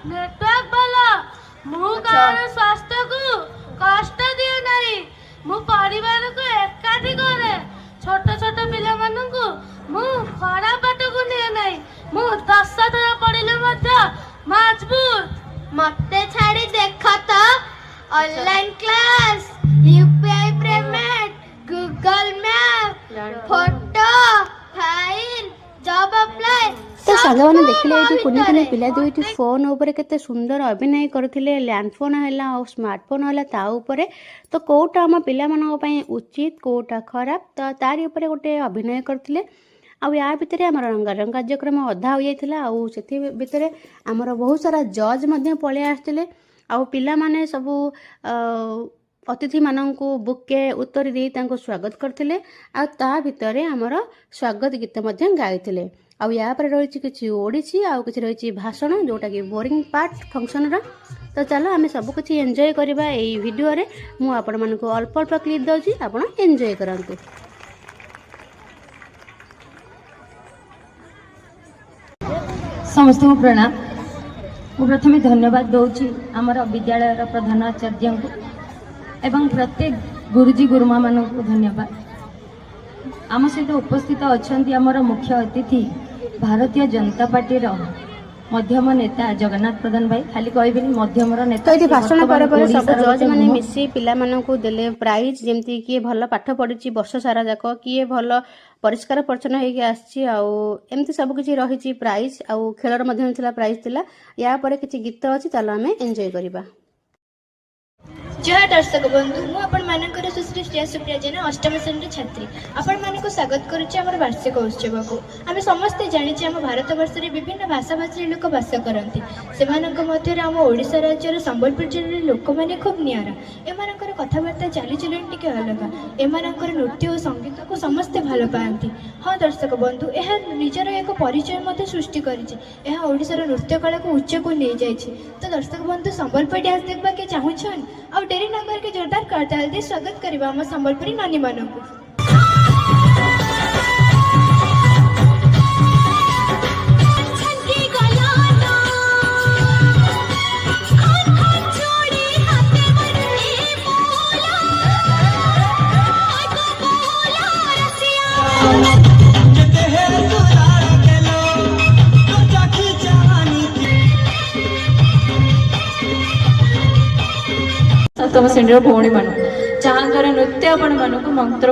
Network भला मु car स्वास्थ्य को कष्ट दिए नहीं मु परिवार को एकाठी करे छोट छोट पिला मानन को मु खराब बाट को निए नहीं मु 10 थर पढ़िले मध्य मजबूत मते छाड़ी देख तो online class UPI payment Google map photo file job apply तो सागवान देखिले ये कुनी कुनी पिला दुईटी फोन ऊपर केते सुंदर अभिनय करथिले लैंडफोन हैला और स्मार्टफोन हैला ता ऊपर तो कोटा हम पिला मानक पई उचित कोटा खराब तो तारी ऊपर गोटे अभिनय करथिले आ या भितर आमर रंगारंग कार्यक्रम अधा हो जाइथिला आ सेथि भितर आमर बहुत सारा जज मध्य पळे आस्थिले आ पिला माने सब अतिथि मानक बुके उत्तर दे स्वागत करथिले आ ता भितर आमर स्वागत गीत मध्य गाइथिले आ या पर रही किसी ओडिसी आ किसी रही भाषण जोटा कि बोरिंग पार्ट फंक्शन रा तो चलो आम सब किसी एंजॉय करबा एई वीडियो रे मु आपण मानक अल्प अल्प क्लिप दउची आपण एंजॉय करंतु। समस्त को प्रणाम। मु प्रथमे धन्यवाद दौची आमर विद्यालय प्रधानाचार्य को एवं प्रत्येक गुरुजी गुरुमा मान को धन्यवाद। आम सहित उपस्थित अच्छा आमर मुख्य अतिथि भारतीय जनता पार्टी मध्यम नेता जगन्नाथ प्रधान भाई खाली कहबेनी मध्यम नेता तो भाषण पर सब जज माने मिसी पिला मानकू देले प्राइज जेमती किए भल पाठ पढ़ी वर्ष सारा जाक किए भल परिष्कार परिच्छन्न होगी आसी एमती सब किसी रही प्राइज आउ खेलर मध्य प्राइज थिला या पर किसी गीत अच्छी चलो आम एंजॉय करबा। जय दर्शक बंधु मु आपण मानकर सुश्री श्रेया सुप्रिया जेना अष्टम श्रेणी छात्री आपण मानक स्वागत करुचे हमर वार्षिक उत्सव को। आमे समस्त जानिचे हम भारत वर्ष रे विभिन्न भाषा भाषी लोक वास करंती सेमानक मध्य हम ओडिसा राज्य संबलपुर जिले लोक माने खूब नियारा एमानकर कथाबार्ता चाली चलन टिके अलगा एमानकर नृत्य और संगीत को समस्त भल पाती। हाँ दर्शक बंधु यह निजर एक परिचय मते सृष्टि करिछि यह ओडिसा नृत्य कला को उच्च को ले जाइछि। तो दर्शक बंधु संबलपुर डांस देखबा के चाहुछन आ डेरी न करके जोरदार करताल दे स्वागत करिबा हम संबलपुरी नानी मानकु। सप्तम श्रेणी भौणी मान जहाँ द्वारा नृत्य आपण मान मंत्र